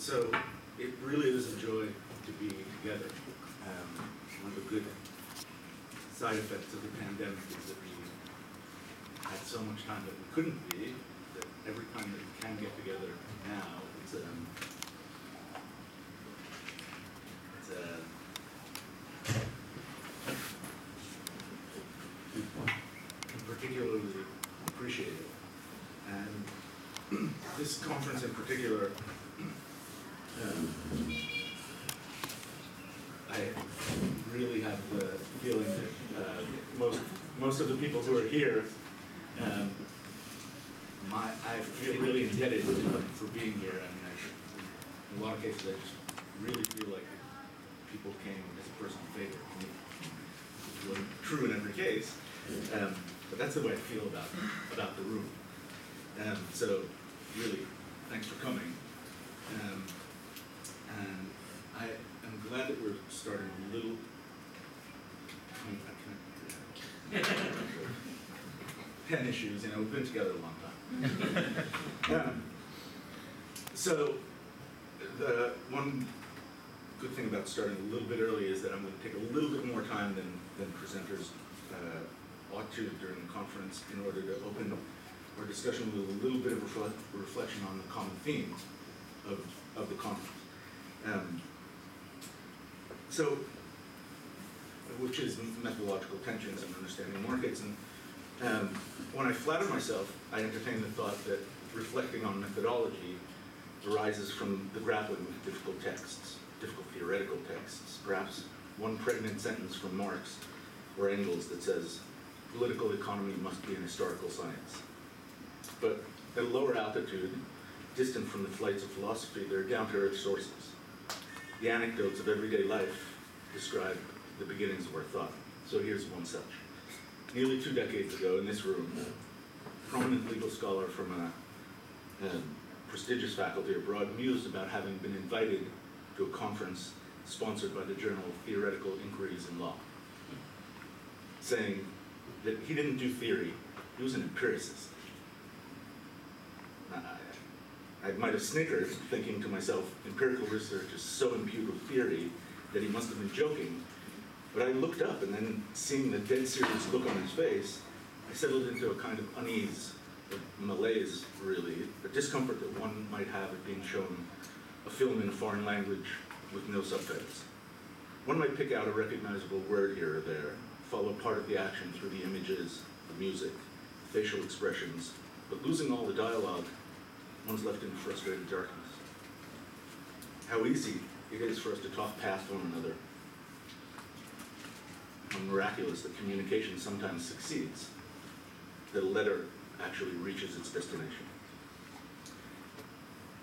So it really is a joy to be together. One of the good side effects of the pandemic is that we had so much time that we couldn't be, that every time that we can get together now, it's particularly appreciated. And this conference in particular, I really have the feeling that most of the people who are here, I feel really indebted to them for being here. I mean, in a lot of cases, I just really feel like people came as a personal favor. It wasn't true in every case, but that's the way I feel about the room. So really, thanks for coming. And I am glad that we're starting a little. Pen issues, you know, we've been together a long time. So the one good thing about starting a little bit early is that I'm going to take a little bit more time than presenters ought to during the conference in order to open our discussion with a little bit of reflection on the common themes of the conference. So, which is methodological tensions and understanding markets. And when I flatter myself, I entertain the thought that reflecting on methodology arises from the grappling with difficult texts, difficult theoretical texts, perhaps one pregnant sentence from Marx or Engels that says, political economy must be an historical science. But at a lower altitude, distant from the flights of philosophy, there are down-to-earth sources. The anecdotes of everyday life describe the beginnings of our thought. So here's one such. Nearly 2 decades ago in this room, a prominent legal scholar from a prestigious faculty abroad mused about having been invited to a conference sponsored by the Journal of Theoretical Inquiries in Law, saying that he didn't do theory, he was an empiricist. I might have snickered, thinking to myself, empirical research is so imbued with theory that he must have been joking. But I looked up, and then seeing the dead serious look on his face, I settled into a kind of unease, a malaise, really, a discomfort that one might have at being shown a film in a foreign language with no subtitles. One might pick out a recognizable word here or there, follow part of the action through the images, the music, facial expressions, but losing all the dialogue, one's left in frustrated darkness. How easy it is for us to talk past one another. How miraculous that communication sometimes succeeds, that a letter actually reaches its destination.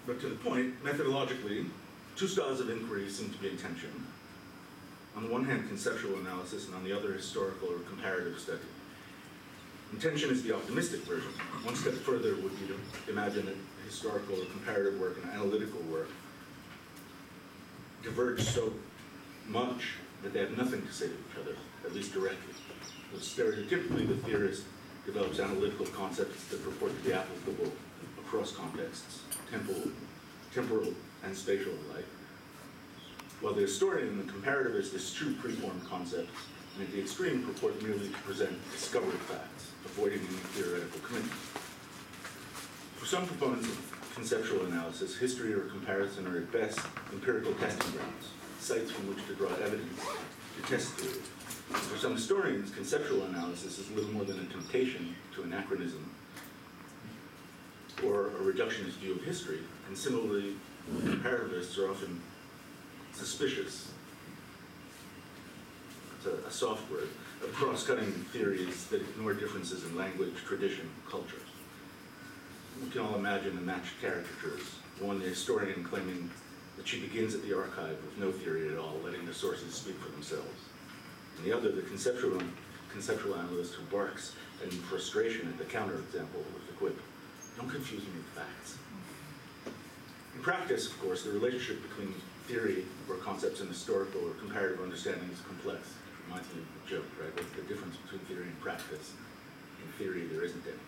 But to the point, methodologically, 2 styles of inquiry seem to be in tension. On the one hand, conceptual analysis, and on the other, historical or comparative study. Intention is the optimistic version. One step further would be to imagine that historical or comparative work and analytical work diverge so much that they have nothing to say to each other, at least directly. So stereotypically, the theorist develops analytical concepts that purport to be applicable across contexts, temporal and spatial alike, while the historian and the comparativist eschew preformed concepts, and at the extreme purport merely to present discovered facts, avoiding any theoretical commitment. For some proponents of conceptual analysis, history or comparison are at best empirical testing grounds, sites from which to draw evidence to test theory. For some historians, conceptual analysis is little more than a temptation to anachronism or a reductionist view of history, and similarly, comparativists are often suspicious, it's a soft word, of cross-cutting theories that ignore differences in language, tradition, culture. We can all imagine the matched caricatures, one the historian claiming that she begins at the archive with no theory at all, letting the sources speak for themselves. And the other, the conceptual analyst who barks in frustration at the counterexample with the quip, "Don't confuse me with facts." In practice, of course, the relationship between theory or concepts and historical or comparative understanding is complex. It reminds me of a joke, right? What's the difference between theory and practice? In theory, there isn't any.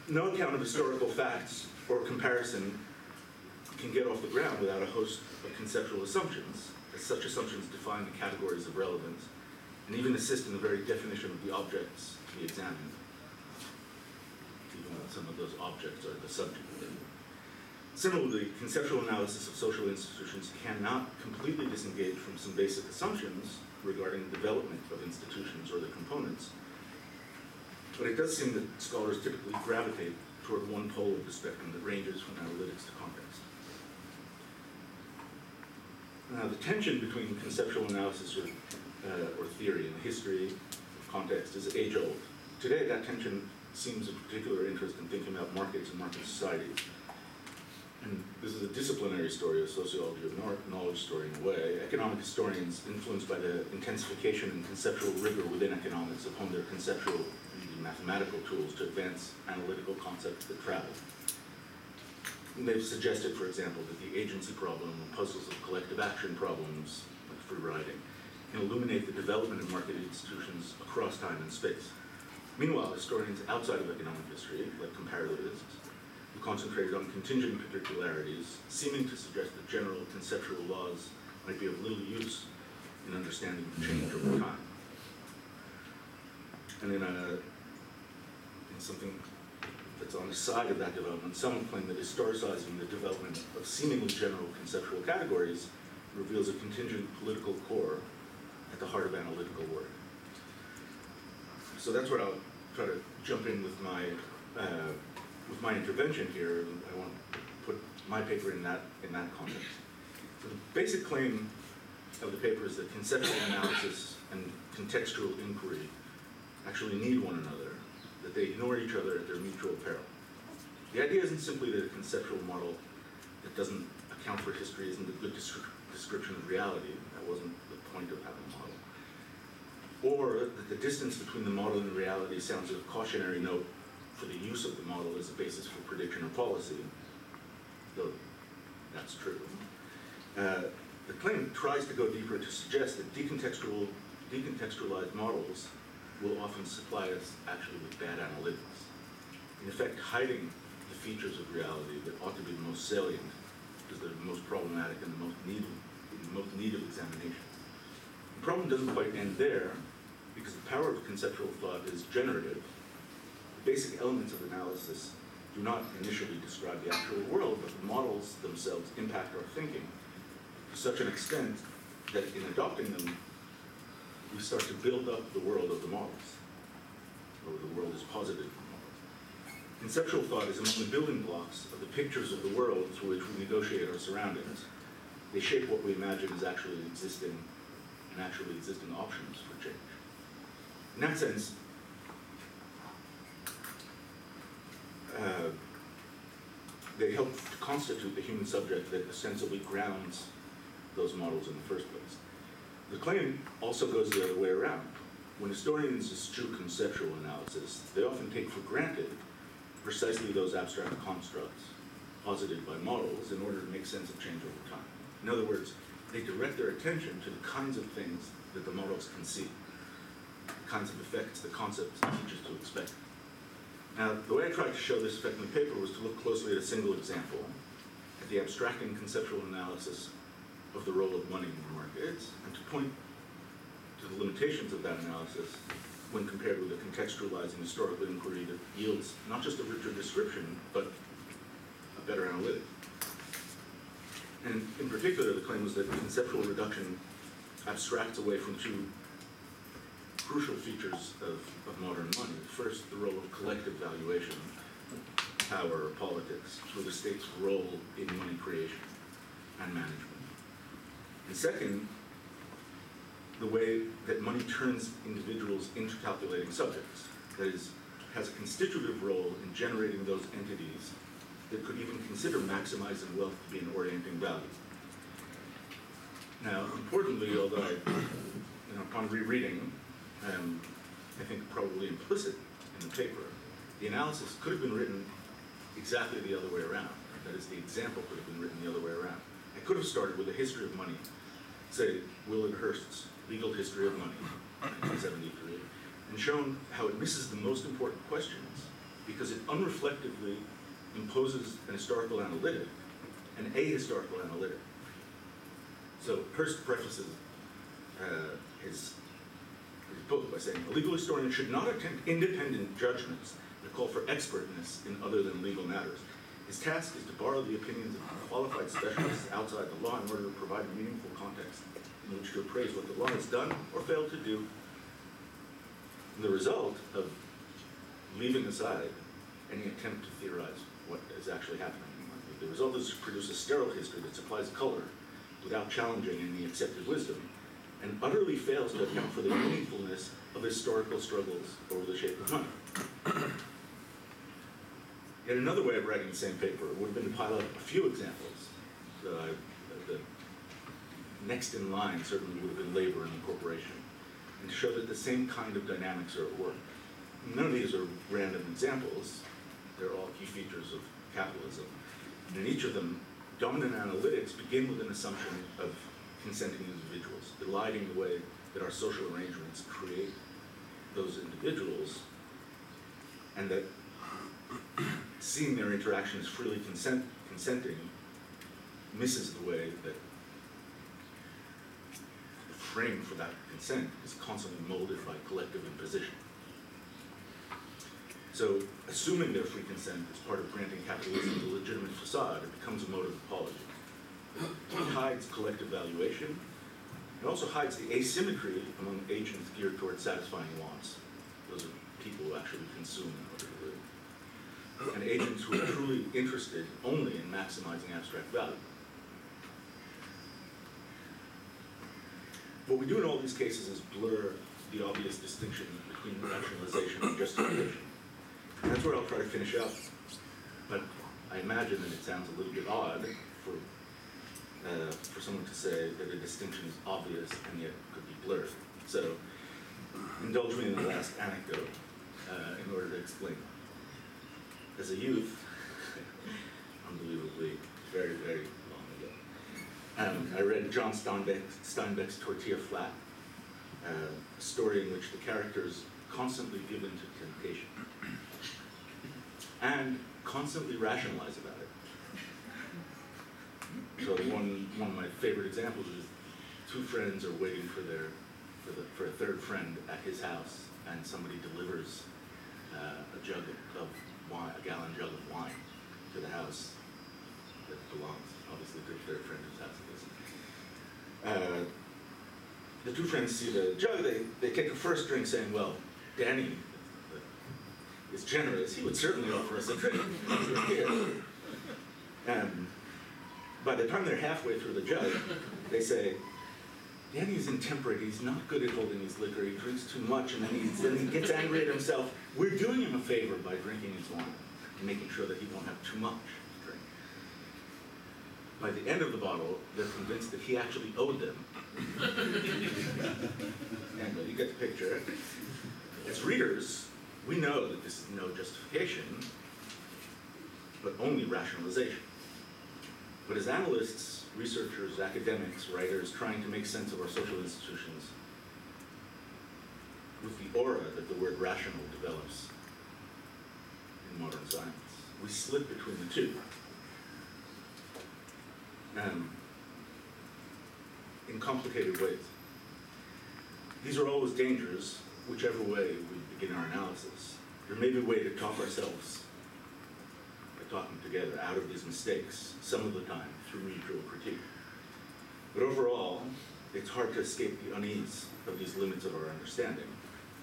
No account of historical facts or comparison can get off the ground without a host of conceptual assumptions, as such assumptions define the categories of relevance and even assist in the very definition of the objects to be examined, even though some of those objects are the subject. Similarly, conceptual analysis of social institutions cannot completely disengage from some basic assumptions regarding the development of institutions or their components, but it does seem that scholars typically gravitate toward one pole of the spectrum that ranges from analytics to context. Now, the tension between conceptual analysis or theory and the history of context is age-old. Today, that tension seems of particular interest in thinking about markets and market societies. And this is a disciplinary story, a sociology of knowledge story in a way. Economic historians, influenced by the intensification and conceptual rigor within economics, have honed their conceptual and mathematical tools to advance analytical concepts that travel. And they've suggested, for example, that the agency problem and puzzles of collective action problems, like free riding, can illuminate the development of market institutions across time and space. Meanwhile, historians outside of economic history, like comparativists, have concentrated on contingent particularities, seeming to suggest that general conceptual laws might be of little use in understanding the change over time. And in something that's on the side of that development, some claim that historicizing the development of seemingly general conceptual categories reveals a contingent political core at the heart of analytical work. So that's where I'll try to jump in with my intervention here. I want to put my paper in that context. So the basic claim of the paper is that conceptual analysis and contextual inquiry actually need one another, that they ignore each other at their mutual peril. The idea isn't simply that a conceptual model that doesn't account for history isn't a good description of reality. That wasn't the point of having a model. Or that the distance between the model and reality sounds a cautionary note for the use of the model as a basis for prediction or policy, though that's true. The claim tries to go deeper to suggest that decontextualized models will often supply us actually with bad analytics, in effect hiding the features of reality that ought to be the most salient, because they're the most problematic and the most need of examination. The problem doesn't quite end there, because the power of conceptual thought is generative. The basic elements of analysis do not initially describe the actual world, but the models themselves impact our thinking to such an extent that in adopting them, we start to build up the world of the models, or the world is posited from models. Conceptual thought is among the building blocks of the pictures of the world through which we negotiate our surroundings. They shape what we imagine as actually existing and actually existing options for change. In that sense, they help to constitute the human subject that ostensibly grounds those models in the first place. The claim also goes the other way around. When historians eschew conceptual analysis, they often take for granted precisely those abstract constructs posited by models in order to make sense of change over time. In other words, they direct their attention to the kinds of things that the models can see, the kinds of effects the concepts teach us to expect. Now, the way I tried to show this effect in the paper was to look closely at a single example, at the abstracting conceptual analysis of the role of money in the markets, and to point to the limitations of that analysis when compared with a contextualizing historical inquiry that yields not just a richer description, but a better analytic. And in particular, the claim was that conceptual reduction abstracts away from two crucial features of modern money. First, the role of collective valuation, power, or politics, through the state's role in money creation and management. And second, the way that money turns individuals into calculating subjects, that is, has a constitutive role in generating those entities that could even consider maximizing wealth to be an orienting value. Now, importantly, although upon rereading, I think probably implicit in the paper, the analysis could have been written exactly the other way around. That is, the example could have been written the other way around. I could have started with a history of money, say Willard Hurst's Legal History of Money, 1973, and shown how it misses the most important questions because it unreflectively imposes an historical analytic and ahistorical analytic. So Hurst prefaces his book by saying, a legal historian should not attempt independent judgments that call for expertness in other than legal matters. His task is to borrow the opinions of qualified specialists outside the law in order to provide a meaningful context in which to appraise what the law has done or failed to do. And the result of leaving aside any attempt to theorize what is actually happening, the result is to produce a sterile history that supplies color without challenging any accepted wisdom, and utterly fails to account for the meaningfulness of historical struggles over the shape of money. Yet another way of writing the same paper would have been to pile up a few examples. The next in line certainly would have been labor and incorporation, and to show that the same kind of dynamics are at work. None of these are random examples. They're all key features of capitalism. And in each of them, dominant analytics begin with an assumption of consenting individuals, eliding the way that our social arrangements create those individuals, and that seeing their interaction as freely consenting misses the way that the frame for that consent is constantly molded by collective imposition. So, assuming their free consent is part of granting capitalism the legitimate facade, it becomes a mode of apology. It hides collective valuation. It also hides the asymmetry among agents geared towards satisfying wants. Those are people who actually consume in order to live. And agents who are truly interested only in maximizing abstract value. What we do in all these cases is blur the obvious distinction between rationalization and justification. And that's where I'll try to finish up. But I imagine that it sounds a little bit odd for someone to say that a distinction is obvious and yet could be blurred. So indulge me in the last anecdote in order to explain. As a youth, unbelievably, very, very long ago, I read John Steinbeck's Tortilla Flat, a story in which the characters constantly give in to temptation and constantly rationalize about it. So one of my favorite examples is two friends are waiting for a third friend at his house, and somebody delivers a jug of wine, a gallon jug of wine to the house that belongs, obviously, to the third friend whose house it is. The two friends see the jug, they take a first drink saying, well, Danny is generous, he would certainly offer us a drink. By the time they're halfway through the jug, they say, Danny's intemperate, he's not good at holding his liquor, he drinks too much, and then he gets angry at himself. We're doing him a favor by drinking his wine, and making sure that he won't have too much to drink. By the end of the bottle, they're convinced that he actually owed them. And you get the picture. As readers, we know that this is no justification, but only rationalization. But as analysts, researchers, academics, writers, trying to make sense of our social institutions, with the aura that the word rational develops in modern science, we slip between the two. In complicated ways. These are always dangers, whichever way we begin our analysis. There may be a way to talk ourselves, by talking together, out of these mistakes, some of the time, through mutual critique. But overall, it's hard to escape the unease of these limits of our understanding,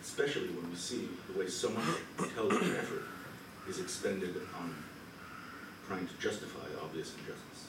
especially when we see the way so much intelligent effort is expended on trying to justify obvious injustice.